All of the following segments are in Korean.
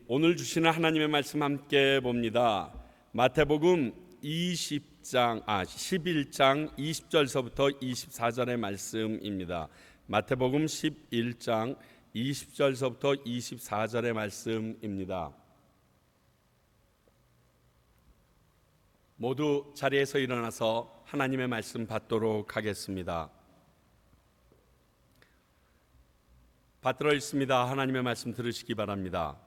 오늘 주시는 하나님의 말씀 함께 봅니다. 마태복음 11장 20절서부터 24절의 말씀입니다. 마태복음 11장 20절서부터 24절의 말씀입니다. 모두 자리에서 일어나서 하나님의 말씀 받도록 하겠습니다. 받들어 있습니다. 하나님의 말씀 들으시기 바랍니다.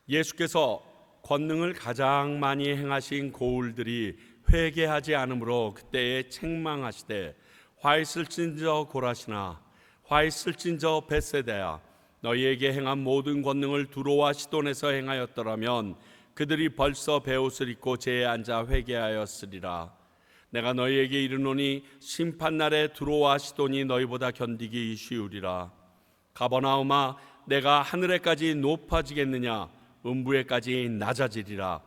예수께서 권능을 가장 많이 행하신 고울들이 회개하지 않으므로 그때에 책망하시되 화 있을진저 고라시나 화 있을진저 벳세다야 너희에게 행한 모든 권능을 두로와 시돈에서 행하였더라면 그들이 벌써 베옷을 입고 제에 앉아 회개하였으리라. 내가 너희에게 이르노니 심판날에 두로와 시돈이 너희보다 견디기 쉬우리라. 가버나움아 내가 하늘에까지 높아지겠느냐 음부에까지 낮아지리라.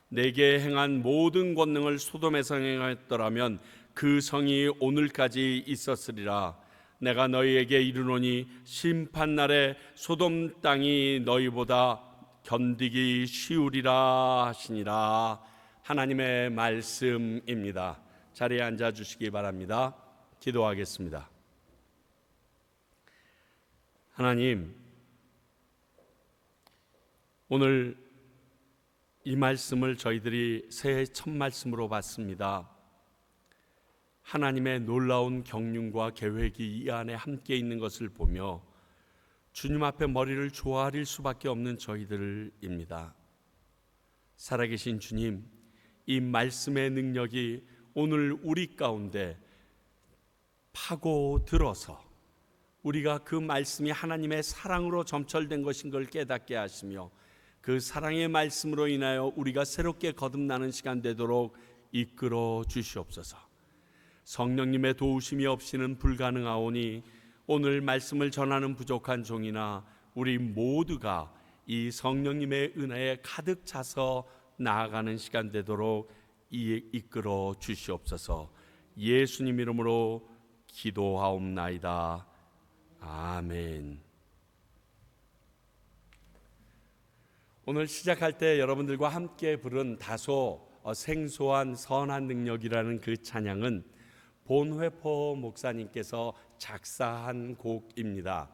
내게 행한 모든 권능을 소돔에서 행하였더라면 그 성이 오늘까지 있었으리라. 내가 너희에게 이르노니 심판날에 소돔 땅이 너희보다 견디기 쉬우리라 하시니라. 하나님의 말씀입니다. 자리에 앉아 주시기 바랍니다. 기도하겠습니다. 하나님, 오늘 이 말씀을 저희들이 새해 첫 말씀으로 받습니다. 하나님의 놀라운 경륜과 계획이 이 안에 함께 있는 것을 보며 주님 앞에 머리를 조아릴 수밖에 없는 저희들입니다. 살아계신 주님, 이 말씀의 능력이 오늘 우리 가운데 파고들어서 우리가 그 말씀이 하나님의 사랑으로 점철된 것인 걸 깨닫게 하시며 그 사랑의 말씀으로 인하여 우리가 새롭게 거듭나는 시간 되도록 이끌어 주시옵소서. 성령님의 도우심이 없이는 불가능하오니 오늘 말씀을 전하는 부족한 종이나 우리 모두가 이 성령님의 은혜에 가득 차서 나아가는 시간 되도록 이끌어 주시옵소서. 예수님 이름으로 기도하옵나이다. 아멘. 오늘 시작할 때 여러분들과 함께 부른 다소 생소한 선한 능력이라는 그 찬양은 본회포 목사님께서 작사한 곡입니다.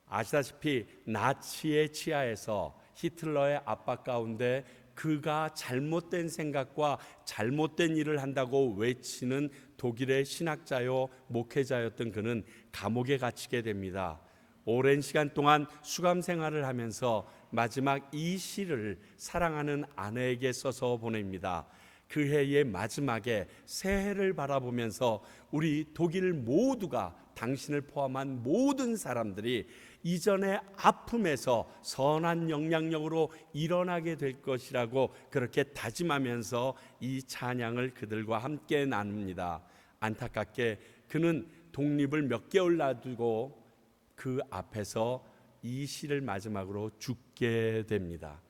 아시다시피 나치의 치하에서 히틀러의 압박 가운데 그가 잘못된 생각과 잘못된 일을 한다고 외치는 독일의 신학자요 목회자였던 그는 감옥에 갇히게 됩니다. 오랜 시간 동안 수감 생활을 하면서 마지막 이 시를 사랑하는 아내에게 써서 보냅니다. 그 해의 마지막에 새해를 바라보면서 우리 독일 모두가 당신을 포함한 모든 사람들이 이전의 아픔에서 선한 영향력으로 일어나게 될 것이라고 그렇게 다짐하면서 이 찬양을 그들과 함께 나눕니다. 안타깝게 그는 독립을 몇 개월 놔두고 그 앞에서 이 시를 마지막으로 죽게 됩니다.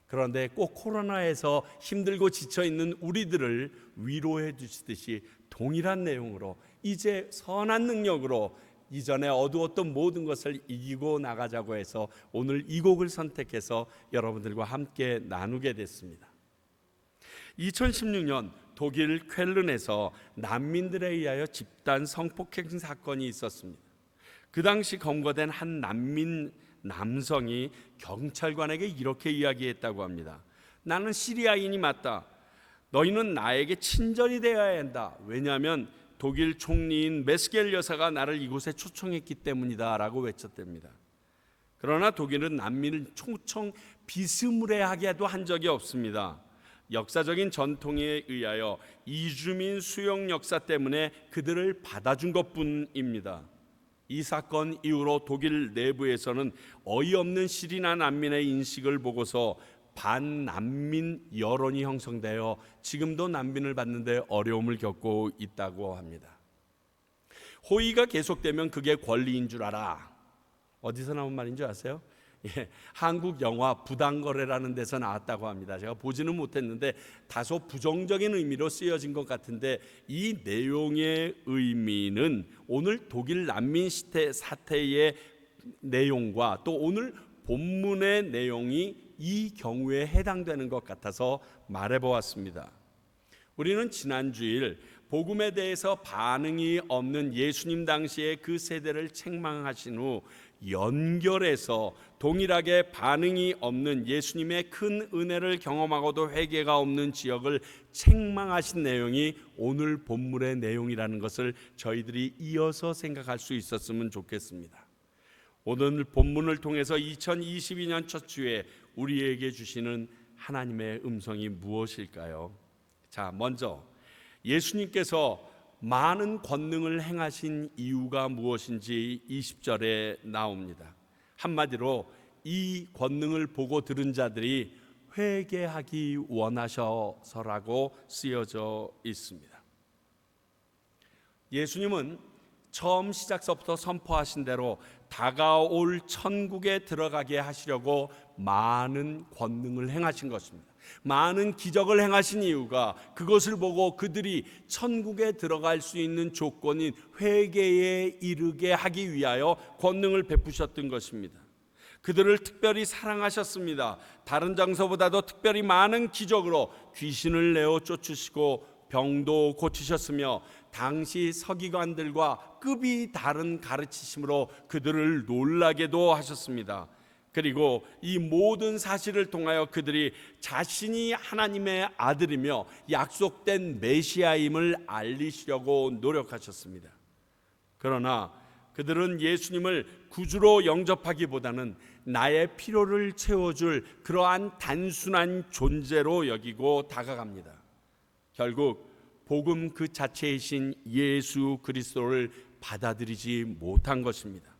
그런데 꼭 코로나에서 힘들고 지쳐있는 우리들을 위로해 주시듯이 동일한 내용으로 이제 선한 능력으로 이전에 어두웠던 모든 것을 이기고 나가자고 해서 오늘 이 곡을 선택해서 여러분들과 함께 나누게 됐습니다. 2016년 독일 쾰른에서 난민들에 의하여 집단 성폭행 사건이 있었습니다. 그 당시 검거된 한 난민 남성이 경찰관에게 이렇게 이야기했다고 합니다. 나는 시리아인이 맞다. 너희는 나에게 친절이 되어야 한다. 왜냐하면 독일 총리인 메스겔 여사가 나를 이곳에 초청했기 때문이다 라고 외쳤답니다. 그러나 독일은 난민을 초청 비스무리하게도 한 적이 없습니다. 역사적인 전통에 의하여 이주민 수용 역사 때문에 그들을 받아준 것뿐입니다. 이 사건 이후로 독일 내부에서는 어이없는 시리아 난민의 인식을 보고서 반난민 여론이 형성되어 지금도 난민을 받는데 어려움을 겪고 있다고 합니다. 호의가 계속되면 그게 권리인 줄 알아. 어디서 나온 말인 줄 아세요? 한국 영화 부당거래라는 데서 나왔다고 합니다. 제가 보지는 못했는데 다소 부정적인 의미로 쓰여진 것 같은데 이 내용의 의미는 오늘 독일 난민 사태의 내용과 또 오늘 본문의 내용이 이 경우에 해당되는 것 같아서 말해보았습니다. 우리는 지난 주일 복음에 대해서 반응이 없는 예수님 당시의 그 세대를 책망하신 후 연결해서 동일하게 반응이 없는 예수님의 큰 은혜를 경험하고도 회개가 없는 지역을 책망하신 내용이 오늘 본문의 내용이라는 것을 저희들이 이어서 생각할 수 있었으면 좋겠습니다. 오늘 본문을 통해서 2022년 첫 주에 우리에게 주시는 하나님의 음성이 무엇일까요? 자, 먼저 예수님께서 많은 권능을 행하신 이유가 무엇인지 20절에 나옵니다. 한마디로 이 권능을 보고 들은 자들이 회개하기 원하셔서라고 쓰여져 있습니다. 예수님은 처음 시작서부터 선포하신 대로 다가올 천국에 들어가게 하시려고 많은 권능을 행하신 것입니다. 많은 기적을 행하신 이유가 그것을 보고 그들이 천국에 들어갈 수 있는 조건인 회개에 이르게 하기 위하여 권능을 베푸셨던 것입니다. 그들을 특별히 사랑하셨습니다. 다른 장소보다도 특별히 많은 기적으로 귀신을 내어 쫓으시고 병도 고치셨으며 당시 서기관들과 급이 다른 가르치심으로 그들을 놀라게도 하셨습니다. 그리고 이 모든 사실을 통하여 그들이 자신이 하나님의 아들이며 약속된 메시아임을 알리시려고 노력하셨습니다. 그러나 그들은 예수님을 구주로 영접하기보다는 나의 필요를 채워줄 그러한 단순한 존재로 여기고 다가갑니다. 결국 복음 그 자체이신 예수 그리스도를 받아들이지 못한 것입니다.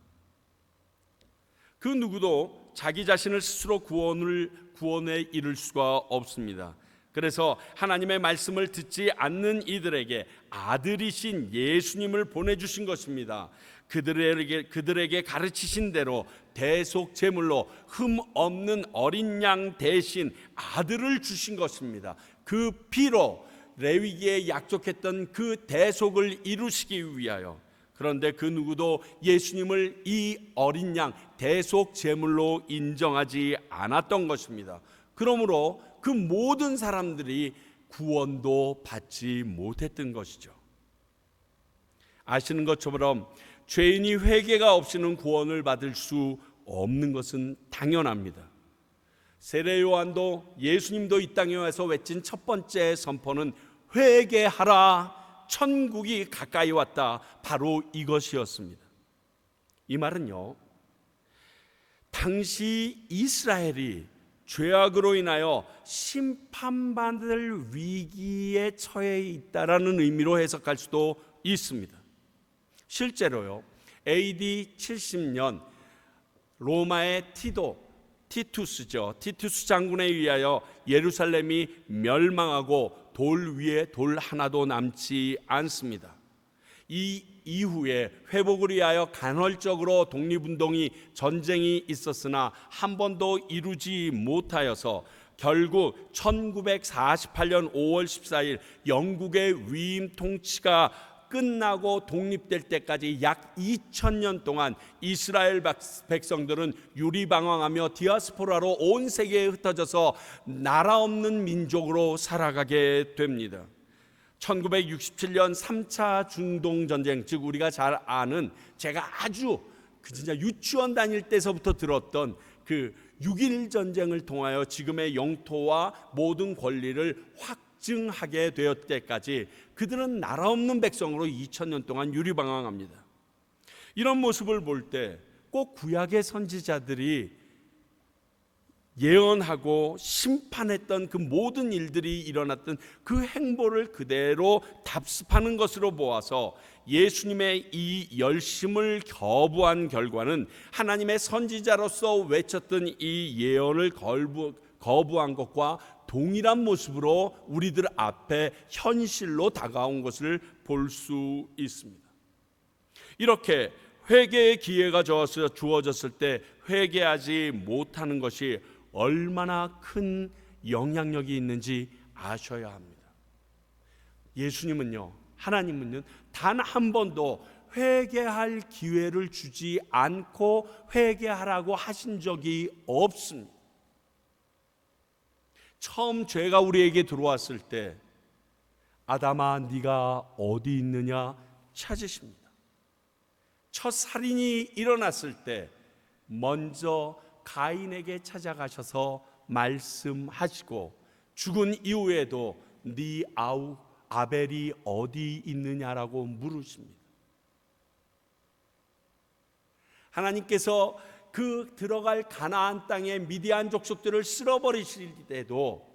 그 누구도 자기 자신을 스스로 구원에 이를 수가 없습니다. 그래서 하나님의 말씀을 듣지 않는 이들에게 아들이신 예수님을 보내주신 것입니다. 그들에게 가르치신 대로 대속 제물로 흠 없는 어린 양 대신 아들을 주신 것입니다. 그 피로 레위기에 약속했던 그 대속을 이루시기 위하여. 그런데 그 누구도 예수님을 이 어린 양 대속 제물로 인정하지 않았던 것입니다. 그러므로 그 모든 사람들이 구원도 받지 못했던 것이죠. 아시는 것처럼 죄인이 회개가 없이는 구원을 받을 수 없는 것은 당연합니다. 세례 요한도 예수님도 이 땅에 와서 외친 첫 번째 선포는 회개하라, 천국이 가까이 왔다, 바로 이것이었습니다. 이 말은요, 당시 이스라엘이 죄악으로 인하여 심판받을 위기에 처해 있다라는 의미로 해석할 수도 있습니다. 실제로요, AD 70년 로마의 티투스 장군에 의하여 예루살렘이 멸망하고 돌 위에 돌 하나도 남지 않습니다. 이 이후에 회복을 위하여 간헐적으로 독립운동이 전쟁이 있었으나 한 번도 이루지 못하여서 결국 1948년 5월 14일 영국의 위임 통치가 끝나고 독립될 때까지 약 2000년 동안 이스라엘 백성들은 유리방황하며 디아스포라로 온 세계에 흩어져서 나라 없는 민족으로 살아가게 됩니다. 1967년 3차 중동전쟁, 즉 우리가 잘 아는, 제가 아주 진짜 유치원 다닐 때서부터 들었던 그 6.1 전쟁을 통하여 지금의 영토와 모든 권리를 확증하게 되었을 때까지 그들은 나라 없는 백성으로 2000년 동안 유리방황합니다. 이런 모습을 볼 때 꼭 구약의 선지자들이 예언하고 심판했던 그 모든 일들이 일어났던 그 행보를 그대로 답습하는 것으로 보아서 예수님의 이 열심을 거부한 결과는 하나님의 선지자로서 외쳤던 이 예언을 거부한 것과 동일한 모습으로 우리들 앞에 현실로 다가온 것을 볼 수 있습니다. 이렇게 회개의 기회가 주어졌을 때 회개하지 못하는 것이 얼마나 큰 영향력이 있는지 아셔야 합니다. 예수님은요, 하나님은요, 단 한 번도 회개할 기회를 주지 않고 회개하라고 하신 적이 없습니다. 처음 죄가 우리에게 들어왔을 때 아담아 네가 어디 있느냐 찾으십니다. 첫 살인이 일어났을 때 먼저 가인에게 찾아가셔서 말씀하시고 죽은 이후에도 네 아우 아벨이 어디 있느냐라고 물으십니다. 하나님께서 그 들어갈 가나안 땅의 미디안 족속들을 쓸어버리실 때도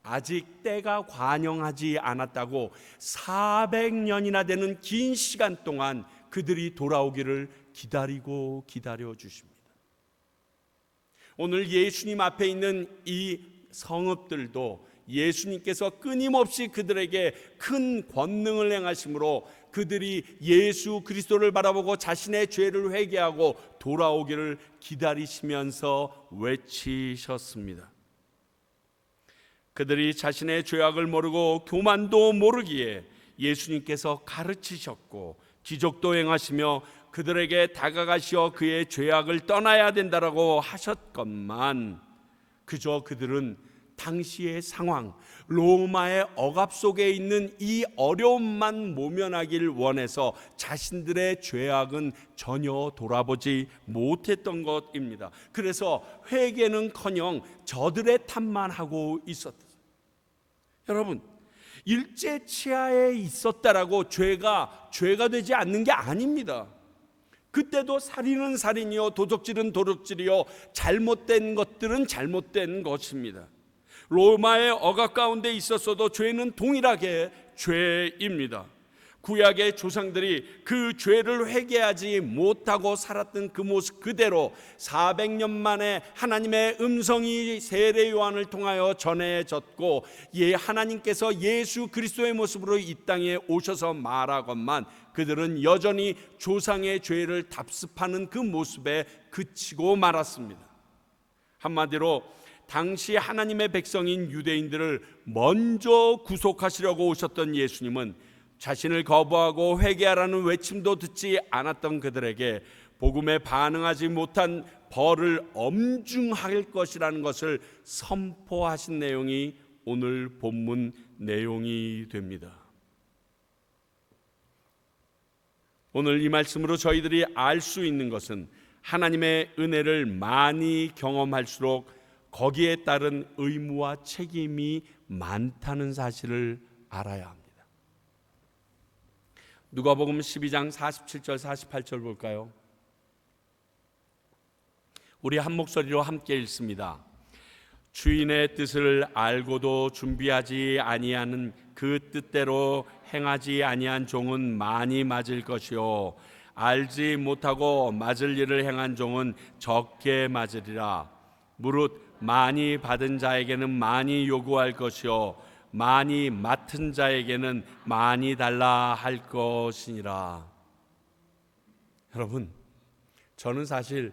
아직 때가 관영하지 않았다고 400년이나 되는 긴 시간 동안 그들이 돌아오기를 기다리고 기다려 주십니다. 오늘 예수님 앞에 있는 이 성읍들도 예수님께서 끊임없이 그들에게 큰 권능을 행하심으로 그들이 예수 그리스도를 바라보고 자신의 죄를 회개하고 돌아오기를 기다리시면서 외치셨습니다. 그들이 자신의 죄악을 모르고 교만도 모르기에 예수님께서 가르치셨고 기적도 행하시며 그들에게 다가가시어 그의 죄악을 떠나야 된다라고 하셨건만 그저 그들은 당시의 상황, 로마의 억압 속에 있는 이 어려움만 모면하길 원해서 자신들의 죄악은 전혀 돌아보지 못했던 것입니다. 그래서 회개는커녕 저들의 탓만 하고 있었다. 여러분, 일제 치하에 있었다라고 죄가 되지 않는 게 아닙니다. 그때도 살인은 살인이요 도적질은 도적질이요 잘못된 것들은 잘못된 것입니다. 로마의 억압 가운데 있었어도 죄는 동일하게 죄입니다. 구약의 조상들이 그 죄를 회개하지 못하고 살았던 그 모습 그대로 400년 만에 하나님의 음성이 세례 요한을 통하여 전해졌고 하나님께서 예수 그리스도의 모습으로 이 땅에 오셔서 말하건만 그들은 여전히 조상의 죄를 답습하는 그 모습에 그치고 말았습니다. 한마디로 당시 하나님의 백성인 유대인들을 먼저 구속하시려고 오셨던 예수님은 자신을 거부하고 회개하라는 외침도 듣지 않았던 그들에게 복음에 반응하지 못한 벌을 엄중할 것이라는 것을 선포하신 내용이 오늘 본문 내용이 됩니다. 오늘 이 말씀으로 저희들이 알 수 있는 것은 하나님의 은혜를 많이 경험할수록 거기에 따른 의무와 책임이 많다는 사실을 알아야 합니다. 누가복음 12장 47절 48절 볼까요? 우리 한 목소리로 함께 읽습니다. 주인의 뜻을 알고도 준비하지 아니하는 그 뜻대로 행하지 아니한 종은 많이 맞을 것이요 알지 못하고 맞을 일을 행한 종은 적게 맞으리라. 무릇 많이 받은 자에게는 많이 요구할 것이요 많이 맡은 자에게는 많이 달라 할 것이니라. 여러분, 저는 사실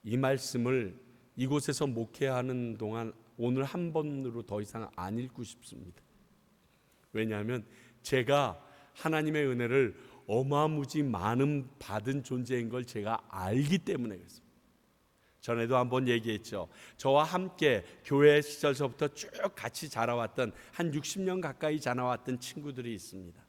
이 말씀을 이곳에서 목회하는 동안 오늘 한 번으로 더 이상 안 읽고 싶습니다. 왜냐하면 제가 하나님의 은혜를 어마무지 많은 받은 존재인 걸 제가 알기 때문에 그렇습니다. 전에도 한번 얘기했죠. 저와 함께 교회 시절서부터 쭉 같이 자라왔던 한 60년 가까이 자라왔던 친구들이 있습니다.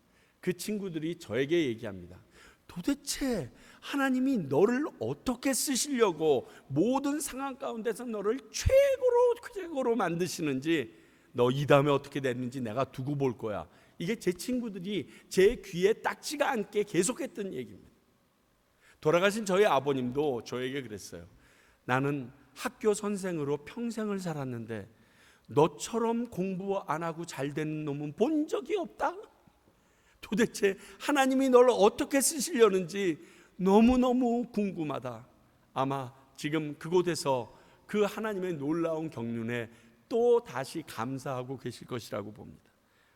그 친구들이 저에게 얘기합니다. 도대체 하나님이 너를 어떻게 쓰시려고 모든 상황 가운데서 너를 최고로 만드시는지, 너 이 다음에 어떻게 됐는지 내가 두고 볼 거야. 이게 제 친구들이 제 귀에 딱지가 않게 계속했던 얘기입니다. 돌아가신 저희 아버님도 저에게 그랬어요. 나는 학교 선생으로 평생을 살았는데 너처럼 공부 안 하고 잘 되는 놈은 본 적이 없다. 도대체 하나님이 너를 어떻게 쓰시려는지 너무너무 궁금하다. 아마 지금 그곳에서 그 하나님의 놀라운 경륜에 또 다시 감사하고 계실 것이라고 봅니다.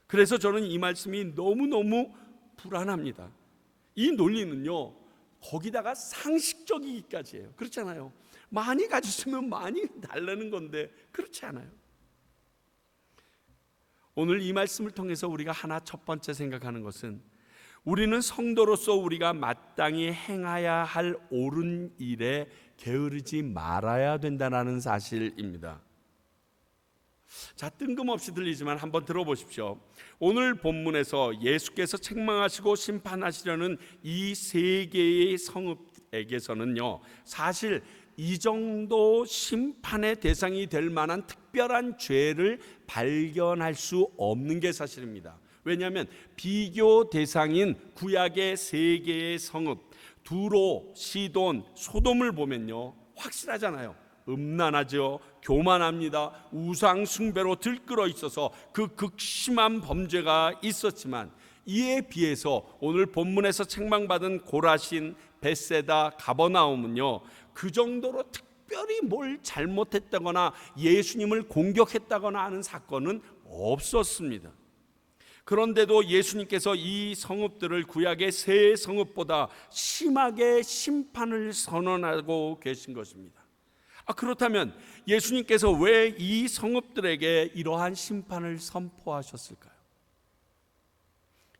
그래서 저는 이 말씀이 너무너무 불안합니다. 이 논리는요, 거기다가 상식적이기까지 해요. 그렇잖아요. 많이 가졌으면 많이 달라는 건데 그렇지 않아요. 오늘 이 말씀을 통해서 우리가 하나 첫 번째 생각하는 것은 우리는 성도로서 우리가 마땅히 행해야 할 옳은 일에 게으르지 말아야 된다는 사실입니다. 자, 뜬금없이 들리지만 한번 들어보십시오. 오늘 본문에서 예수께서 책망하시고 심판하시려는 이 세 개의 성읍에게서는요, 사실 이 정도 심판의 대상이 될 만한 특별한 죄를 발견할 수 없는 게 사실입니다. 왜냐하면 비교 대상인 구약의 세 개의 성읍 두로, 시돈, 소돔을 보면요 확실하잖아요. 음란하죠. 교만합니다. 우상 숭배로 들끓어 있어서 그 극심한 범죄가 있었지만, 이에 비해서 오늘 본문에서 책망받은 고라신, 벳세다, 가버나움은요 그 정도로 특별히 뭘 잘못했다거나 예수님을 공격했다거나 하는 사건은 없었습니다. 그런데도 예수님께서 이 성읍들을 구약의 세 성읍보다 심하게 심판을 선언하고 계신 것입니다. 그렇다면 예수님께서 왜 이 성읍들에게 이러한 심판을 선포하셨을까요?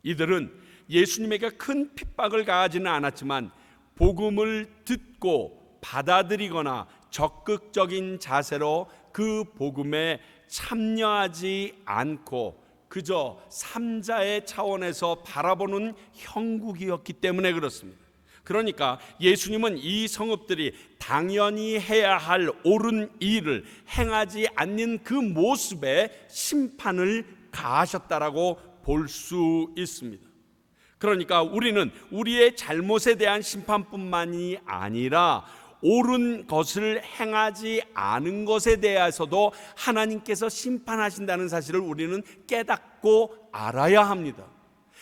이들은 예수님에게 큰 핍박을 가하지는 않았지만 복음을 듣고 받아들이거나 적극적인 자세로 그 복음에 참여하지 않고 그저 삼자의 차원에서 바라보는 형국이었기 때문에 그렇습니다. 그러니까 예수님은 이 성읍들이 당연히 해야 할 옳은 일을 행하지 않는 그 모습에 심판을 가하셨다라고 볼 수 있습니다. 그러니까 우리는 우리의 잘못에 대한 심판뿐만이 아니라 옳은 것을 행하지 않은 것에 대해서도 하나님께서 심판하신다는 사실을 우리는 깨닫고 알아야 합니다.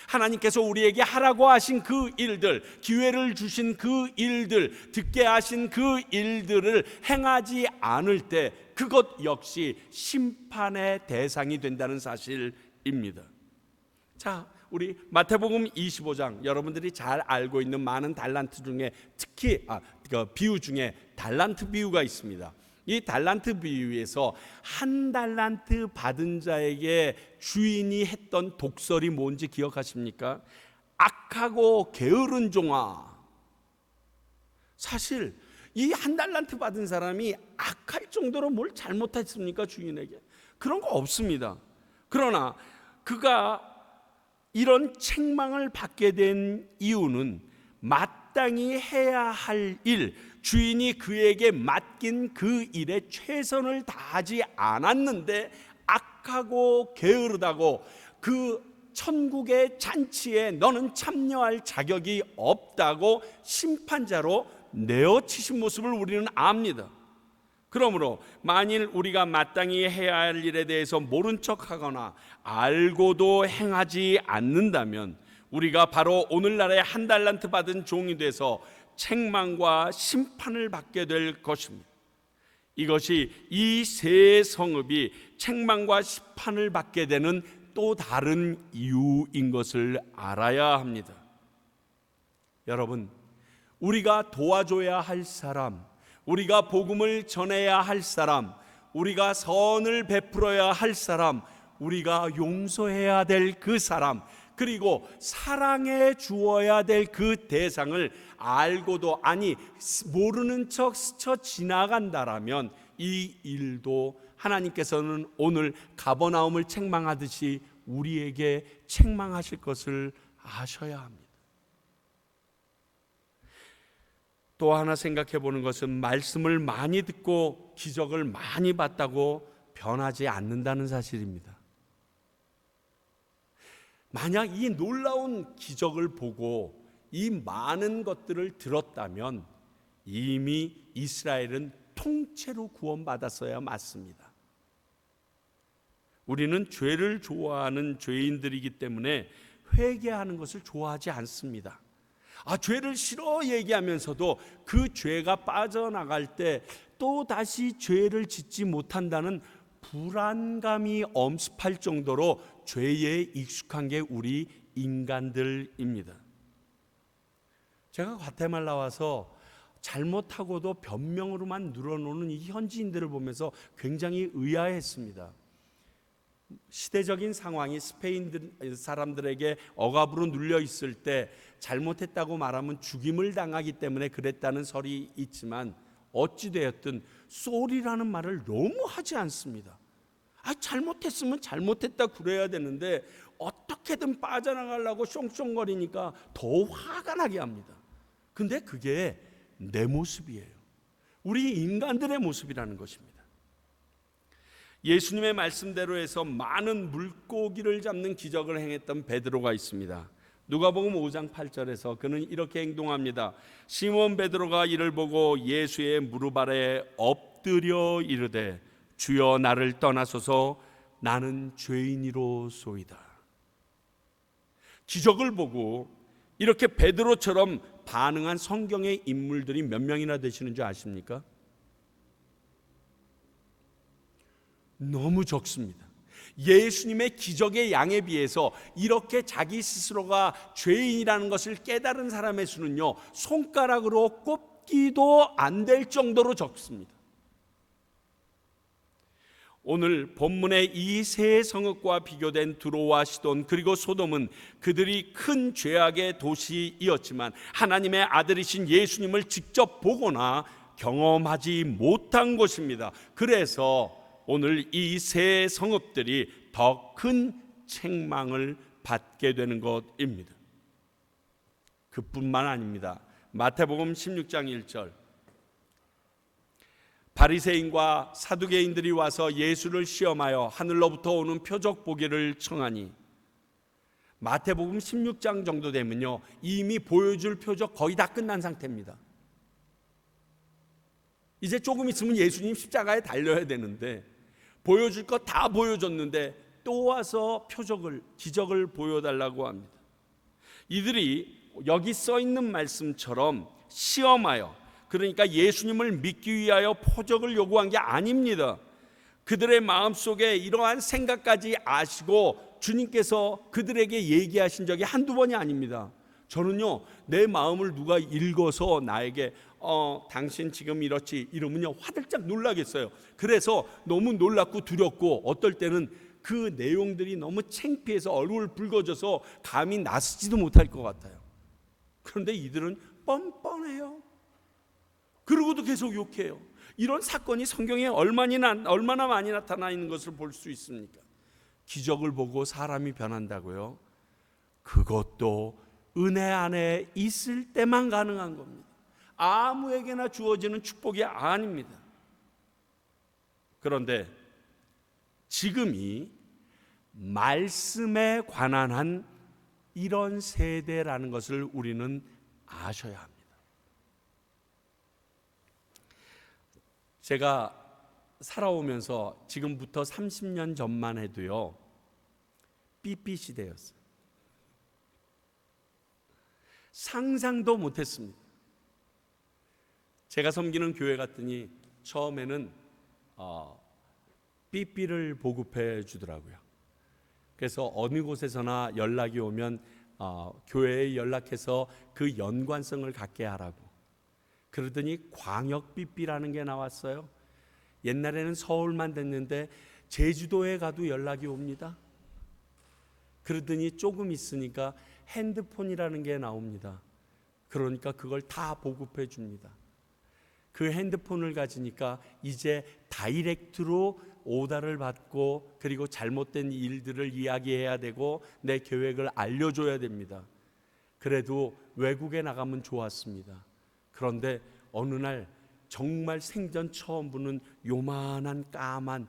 하나님께서 우리에게 하라고 하신 그 일들, 기회를 주신 그 일들, 듣게 하신 그 일들을 행하지 않을 때 그것 역시 심판의 대상이 된다는 사실입니다. 자, 우리 마태복음 25장, 여러분들이 잘 알고 있는 많은 달란트 중에 특히 비유 중에 달란트 비유가 있습니다. 이 달란트 비유에서 한 달란트 받은 자에게 주인이 했던 독설이 뭔지 기억하십니까? 악하고 게으른 종아. 사실 이 한 달란트 받은 사람이 악할 정도로 뭘 잘못했습니까? 주인에게 그런 거 없습니다. 그러나 그가 이런 책망을 받게 된 이유는 마땅히 해야 할 일, 주인이 그에게 맡긴 그 일에 최선을 다하지 않았는데 악하고 게으르다고 그 천국의 잔치에 너는 참여할 자격이 없다고 심판자로 내어치신 모습을 우리는 압니다. 그러므로 만일 우리가 마땅히 해야 할 일에 대해서 모른 척하거나 알고도 행하지 않는다면 우리가 바로 오늘날의 한 달란트 받은 종이 돼서 책망과 심판을 받게 될 것입니다. 이것이 이 세 성읍이 책망과 심판을 받게 되는 또 다른 이유인 것을 알아야 합니다. 여러분, 우리가 도와줘야 할 사람, 우리가 복음을 전해야 할 사람, 우리가 선을 베풀어야 할 사람, 우리가 용서해야 될 그 사람, 그리고 사랑해 주어야 될 그 대상을 알고도 모르는 척 스쳐 지나간다라면 이 일도 하나님께서는 오늘 가버나움을 책망하듯이 우리에게 책망하실 것을 아셔야 합니다. 또 하나 생각해 보는 것은 말씀을 많이 듣고 기적을 많이 봤다고 변하지 않는다는 사실입니다. 만약 이 놀라운 기적을 보고 이 많은 것들을 들었다면 이미 이스라엘은 통째로 구원받았어야 맞습니다. 우리는 죄를 좋아하는 죄인들이기 때문에 회개하는 것을 좋아하지 않습니다. 죄를 싫어 얘기하면서도 그 죄가 빠져나갈 때 또 다시 죄를 짓지 못한다는 불안감이 엄습할 정도로 죄에 익숙한 게 우리 인간들입니다. 제가 과테말라 와서 잘못하고도 변명으로만 늘어놓는 이 현지인들을 보면서 굉장히 의아했습니다. 시대적인 상황이 스페인 사람들에게 억압으로 눌려 있을 때 잘못했다고 말하면 죽임을 당하기 때문에 그랬다는 설이 있지만, 어찌되었든 쏘리라는 말을 너무 하지 않습니다. 잘못했으면 잘못했다 그래야 되는데 어떻게든 빠져나가려고 숑숑거리니까 더 화가 나게 합니다. 근데 그게 내 모습이에요. 우리 인간들의 모습이라는 것입니다. 예수님의 말씀대로 해서 많은 물고기를 잡는 기적을 행했던 베드로가 있습니다. 누가복음 5장 8절에서 그는 이렇게 행동합니다. 시몬 베드로가 이를 보고 예수의 무릎 아래 엎드려 이르되 주여 나를 떠나소서 나는 죄인이로소이다. 기적을 보고 이렇게 베드로처럼 반응한 성경의 인물들이 몇 명이나 되시는 줄 아십니까? 너무 적습니다. 예수님의 기적의 양에 비해서 이렇게 자기 스스로가 죄인이라는 것을 깨달은 사람의 수는요, 손가락으로 꼽기도 안 될 정도로 적습니다. 오늘 본문의 이 세 성읍과 비교된 두로와 시돈 그리고 소돔은 그들이 큰 죄악의 도시이었지만 하나님의 아들이신 예수님을 직접 보거나 경험하지 못한 곳입니다. 그래서 오늘 이 세 성읍들이 더 큰 책망을 받게 되는 것입니다. 그뿐만 아닙니다. 마태복음 16장 1절, 바리새인과 사두개인들이 와서 예수를 시험하여 하늘로부터 오는 표적 보기를 청하니, 마태복음 16장 정도 되면요, 이미 보여줄 표적 거의 다 끝난 상태입니다. 이제 조금 있으면 예수님 십자가에 달려야 되는데 보여줄 것 다 보여줬는데 또 와서 표적을, 기적을 보여달라고 합니다. 이들이 여기 써 있는 말씀처럼 시험하여, 그러니까 예수님을 믿기 위하여 표적을 요구한 게 아닙니다. 그들의 마음속에 이러한 생각까지 아시고 주님께서 그들에게 얘기하신 적이 한두 번이 아닙니다. 저는요, 내 마음을 누가 읽어서 나에게 당신 지금 이렇지 이러면요 화들짝 놀라겠어요. 그래서 너무 놀랍고 두렵고 어떨 때는 그 내용들이 너무 창피해서 얼굴 붉어져서 감히 나서지도 못할 것 같아요. 그런데 이들은 뻔뻔해요. 그러고도 계속 욕해요. 이런 사건이 성경에 얼마나 많이 나타나 있는 것을 볼 수 있습니까? 기적을 보고 사람이 변한다고요? 그것도 은혜 안에 있을 때만 가능한 겁니다. 아무에게나 주어지는 축복이 아닙니다. 그런데 지금이 말씀에 관한 한 이런 세대라는 것을 우리는 아셔야 합니다. 제가 살아오면서 지금부터 30년 전만 해도요, 삐삐 시대였어요. 상상도 못했습니다. 제가 섬기는 교회 갔더니 처음에는 삐삐를 보급해 주더라고요. 그래서 어느 곳에서나 연락이 오면 교회에 연락해서 그 연관성을 갖게 하라고. 그러더니 광역 삐삐라는 게 나왔어요. 옛날에는 서울만 됐는데 제주도에 가도 연락이 옵니다. 그러더니 조금 있으니까 핸드폰이라는 게 나옵니다. 그러니까 그걸 다 보급해 줍니다. 그 핸드폰을 가지니까 이제 다이렉트로 오다를 받고 그리고 잘못된 일들을 이야기해야 되고 내 계획을 알려줘야 됩니다. 그래도 외국에 나가면 좋았습니다. 그런데 어느 날 정말 생전 처음 보는 요만한 까만,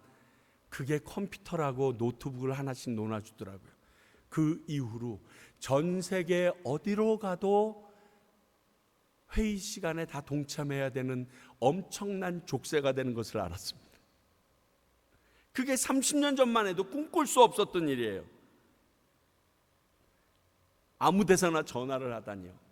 그게 컴퓨터라고 노트북을 하나씩 놓아주더라고요. 그 이후로 전 세계 어디로 가도 회의 시간에 다 동참해야 되는 엄청난 족쇄가 되는 것을 알았습니다. 그게 30년 전만 해도 꿈꿀 수 없었던 일이에요. 아무 데서나 전화를 하다니요.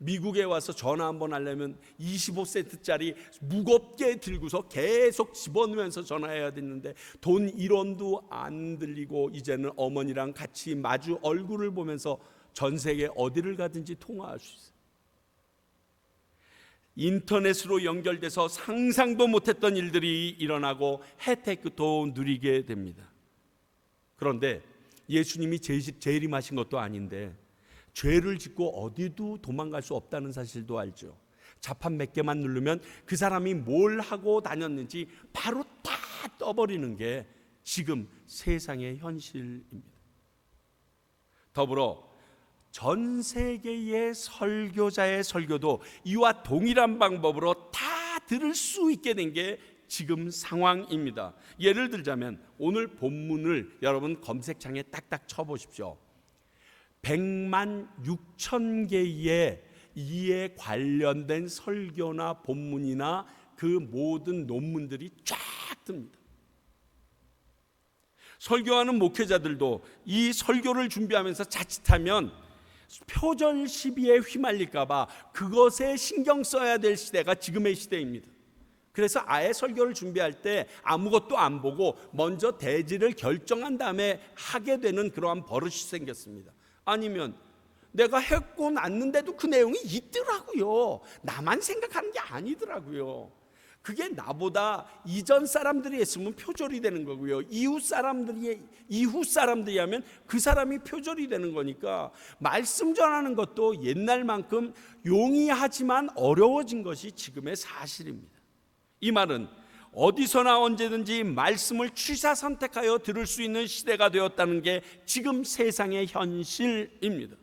미국에 와서 전화 한번 하려면 25센트짜리 무겁게 들고서 계속 집어넣으면서 전화해야 됐는데 돈 1원도 안 들리고 이제는 어머니랑 같이 마주 얼굴을 보면서 전 세계 어디를 가든지 통화할 수 있어요. 인터넷으로 연결돼서 상상도 못했던 일들이 일어나고 혜택도 누리게 됩니다. 그런데 예수님이 재림하신 것도 아닌데 죄를 짓고 어디도 도망갈 수 없다는 사실도 알죠. 자판 몇 개만 누르면 그 사람이 뭘 하고 다녔는지 바로 다 떠버리는 게 지금 세상의 현실입니다. 더불어 전 세계의 설교자의 설교도 이와 동일한 방법으로 다 들을 수 있게 된 게 지금 상황입니다. 예를 들자면 오늘 본문을 여러분 검색창에 딱딱 쳐보십시오. 100만 6천 개의 이에 관련된 설교나 본문이나 그 모든 논문들이 쫙 뜹니다. 설교하는 목회자들도 이 설교를 준비하면서 자칫하면 표절 시비에 휘말릴까 봐 그것에 신경 써야 될 시대가 지금의 시대입니다. 그래서 아예 설교를 준비할 때 아무것도 안 보고 먼저 대지를 결정한 다음에 하게 되는 그러한 버릇이 생겼습니다. 아니면 내가 했고 났는데도 그 내용이 있더라고요. 나만 생각하는 게 아니더라고요. 그게 나보다 이전 사람들이 했으면 표절이 되는 거고요. 이후 사람들이 하면 그 사람이 표절이 되는 거니까 말씀 전하는 것도 옛날만큼 용이하지만 어려워진 것이 지금의 사실입니다. 이 말은 어디서나 언제든지 말씀을 취사 선택하여 들을 수 있는 시대가 되었다는 게 지금 세상의 현실입니다.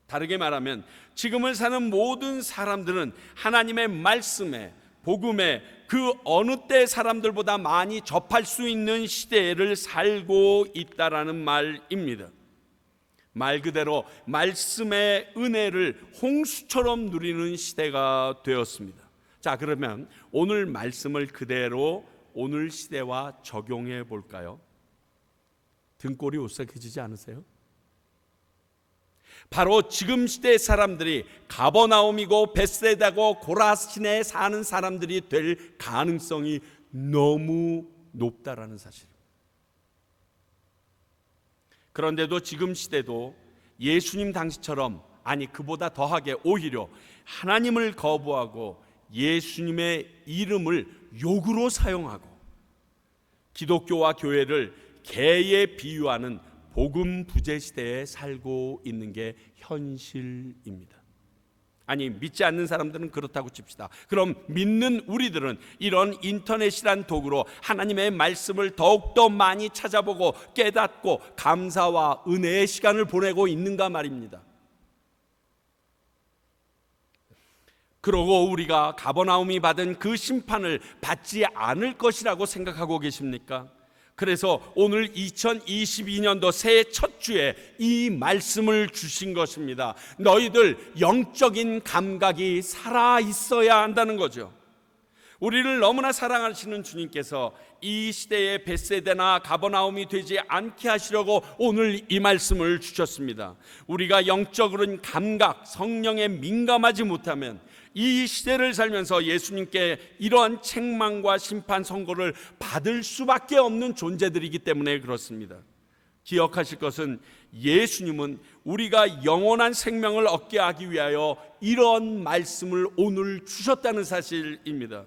다르게 말하면 지금을 사는 모든 사람들은 하나님의 말씀에 복음에 그 어느 때 사람들보다 많이 접할 수 있는 시대를 살고 있다라는 말입니다. 말 그대로 말씀의 은혜를 홍수처럼 누리는 시대가 되었습니다. 자, 그러면 오늘 말씀을 그대로 오늘 시대와 적용해 볼까요? 등골이 오싹해지지 않으세요? 바로 지금 시대 사람들이 가버나움이고 벳세다고 고라신에 사는 사람들이 될 가능성이 너무 높다라는 사실입니다. 그런데도 지금 시대도 예수님 당시처럼, 아니 그보다 더하게 오히려 하나님을 거부하고 예수님의 이름을 욕으로 사용하고 기독교와 교회를 개에 비유하는 복음 부재 시대에 살고 있는 게 현실입니다. 아니 믿지 않는 사람들은 그렇다고 칩시다. 그럼 믿는 우리들은 이런 인터넷이란 도구로 하나님의 말씀을 더욱더 많이 찾아보고 깨닫고 감사와 은혜의 시간을 보내고 있는가 말입니다. 그러고 우리가 가버나움이 받은 그 심판을 받지 않을 것이라고 생각하고 계십니까? 그래서 오늘 2022년도 새해 첫 주에 이 말씀을 주신 것입니다. 너희들 영적인 감각이 살아 있어야 한다는 거죠. 우리를 너무나 사랑하시는 주님께서 이 시대의 벳세다나 가버나움이 되지 않게 하시려고 오늘 이 말씀을 주셨습니다. 우리가 영적으로는 감각, 성령에 민감하지 못하면 이 시대를 살면서 예수님께 이러한 책망과 심판 선고를 받을 수밖에 없는 존재들이기 때문에 그렇습니다. 기억하실 것은 예수님은 우리가 영원한 생명을 얻게 하기 위하여 이런 말씀을 오늘 주셨다는 사실입니다.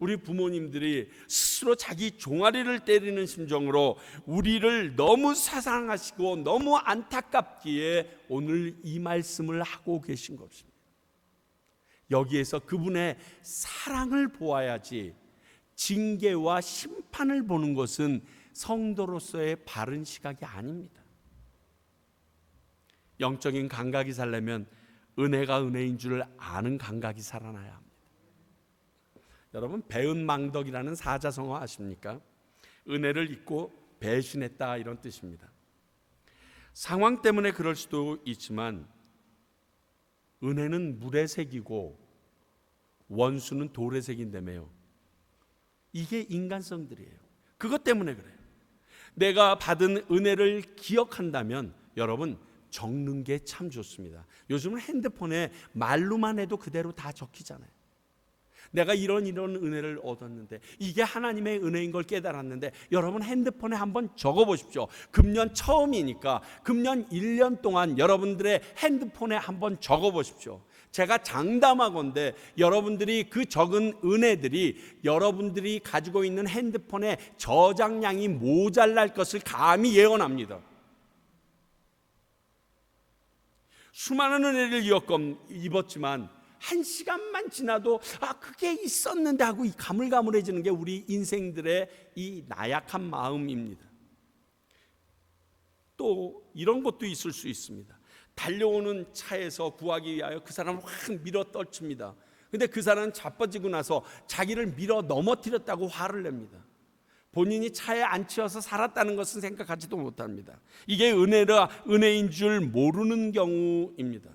우리 부모님들이 스스로 자기 종아리를 때리는 심정으로 우리를 너무 사랑하시고 너무 안타깝기에 오늘 이 말씀을 하고 계신 것입니다. 여기에서 그분의 사랑을 보아야지 징계와 심판을 보는 것은 성도로서의 바른 시각이 아닙니다. 영적인 감각이 살려면 은혜가 은혜인 줄 아는 감각이 살아나야 합니다. 여러분 배은망덕이라는 사자성어 아십니까? 은혜를 잊고 배신했다 이런 뜻입니다. 상황 때문에 그럴 수도 있지만 은혜는 물의 색이고 원수는 돌의 색인데매요. 이게 인간성들이에요. 그것 때문에 그래요. 내가 받은 은혜를 기억한다면 여러분 적는 게 참 좋습니다. 요즘은 핸드폰에 말로만 해도 그대로 다 적히잖아요. 내가 이런 은혜를 얻었는데 이게 하나님의 은혜인 걸 깨달았는데 여러분 핸드폰에 한번 적어보십시오. 금년 처음이니까 금년 1년 동안 여러분들의 핸드폰에 한번 적어보십시오. 제가 장담하건대 여러분들이 그 적은 은혜들이 여러분들이 가지고 있는 핸드폰의 저장량이 모자랄 것을 감히 예언합니다. 수많은 은혜를 입었지만 한 시간만 지나도 그게 있었는데 하고 이 가물가물해지는 게 우리 인생들의 이 나약한 마음입니다. 또 이런 것도 있을 수 있습니다. 달려오는 차에서 구하기 위하여 그 사람을 확 밀어 떨칩니다. 근데 그 사람은 자빠지고 나서 자기를 밀어 넘어뜨렸다고 화를 냅니다. 본인이 차에 앉혀서 살았다는 것은 생각하지도 못합니다. 이게 은혜인 줄 모르는 경우입니다.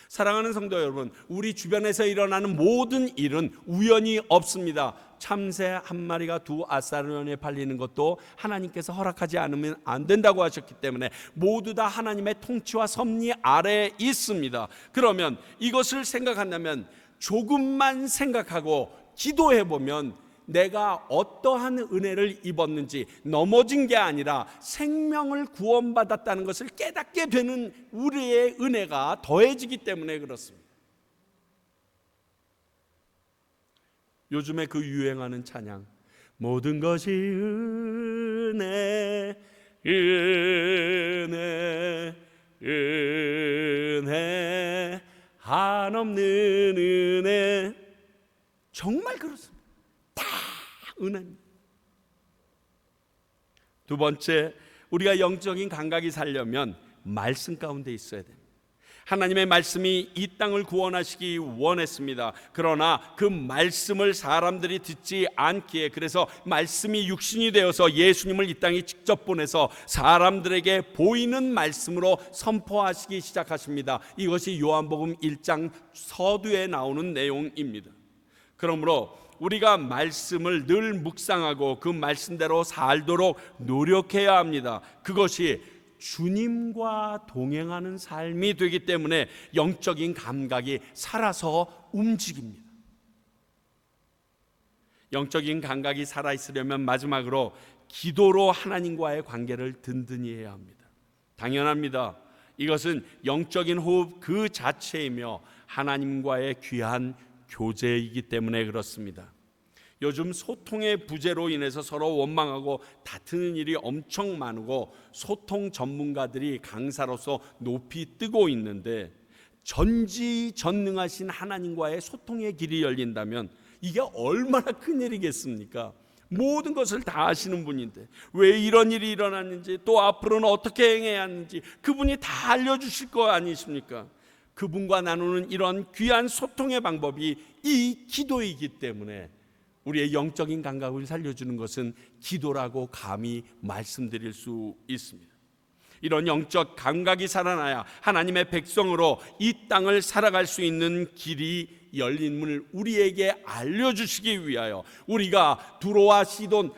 사랑하는 성도 여러분, 우리 주변에서 일어나는 모든 일은 우연이 없습니다. 참새 한 마리가 두 아사르원에 팔리는 것도 하나님께서 허락하지 않으면 안 된다고 하셨기 때문에 모두 다 하나님의 통치와 섭리 아래에 있습니다. 그러면 이것을 생각한다면 조금만 생각하고 기도해 보면 내가 어떠한 은혜를 입었는지, 넘어진 게 아니라 생명을 구원받았다는 것을 깨닫게 되는 우리의 은혜가 더해지기 때문에 그렇습니다. 요즘에 그 유행하는 찬양, 모든 것이 은혜, 은혜, 은혜, 한없는 은혜, 정말 그렇습니다. 다 은혜입니다. 두 번째, 우리가 영적인 감각이 살려면 말씀 가운데 있어야 됩니다. 하나님의 말씀이 이 땅을 구원하시기 원했습니다. 그러나 그 말씀을 사람들이 듣지 않기에, 그래서 말씀이 육신이 되어서 예수님을 이 땅에 직접 보내서 사람들에게 보이는 말씀으로 선포하시기 시작하십니다. 이것이 요한복음 1장 서두에 나오는 내용입니다. 그러므로 우리가 말씀을 늘 묵상하고 그 말씀대로 살도록 노력해야 합니다. 그것이 주님과 동행하는 삶이 되기 때문에 영적인 감각이 살아서 움직입니다. 영적인 감각이 살아있으려면 마지막으로 기도로 하나님과의 관계를 든든히 해야 합니다. 당연합니다. 이것은 영적인 호흡 그 자체이며 하나님과의 귀한 교제이기 때문에 그렇습니다. 요즘 소통의 부재로 인해서 서로 원망하고 다투는 일이 엄청 많고 소통 전문가들이 강사로서 높이 뜨고 있는데, 전지전능하신 하나님과의 소통의 길이 열린다면 이게 얼마나 큰 일이겠습니까? 모든 것을 다 아시는 분인데 왜 이런 일이 일어났는지, 또 앞으로는 어떻게 행해야 하는지 그분이 다 알려주실 거 아니십니까? 그분과 나누는 이런 귀한 소통의 방법이 이 기도이기 때문에 우리의 영적인 감각을 살려주는 것은 기도라고 감히 말씀드릴 수 있습니다. 이런 영적 감각이 살아나야 하나님의 백성으로 이 땅을 살아갈 수 있는 길이 열림을 우리에게 알려주시기 위하여, 우리가 두로와 시돈,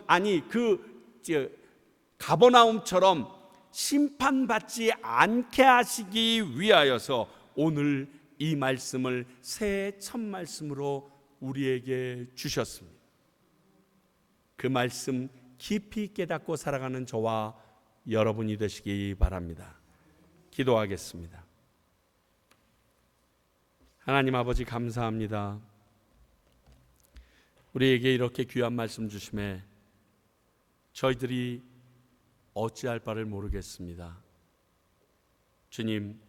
가버나움처럼 심판받지 않게 하시기 위하여서 오늘 이 말씀을 새해 첫 말씀으로 우리에게 주셨습니다. 그 말씀 깊이 깨닫고 살아가는 저와 여러분이 되시기 바랍니다. 기도하겠습니다. 하나님 아버지, 감사합니다. 우리에게 이렇게 귀한 말씀 주심에 저희들이 어찌할 바를 모르겠습니다. 주님,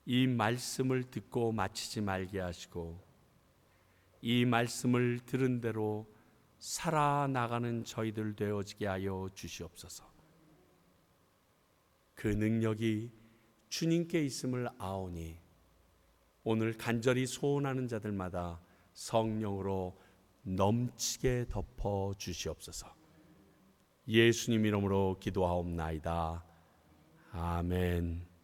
이 말씀을 듣고 마치지 말게 하시고 이 말씀을 들은 대로 살아나가는 저희들 되어지게 하여 주시옵소서. 그 능력이 주님께 있음을 아오니 오늘 간절히 소원하는 자들마다 성령으로 넘치게 덮어 주시옵소서. 예수님 이름으로 기도하옵나이다. 아멘.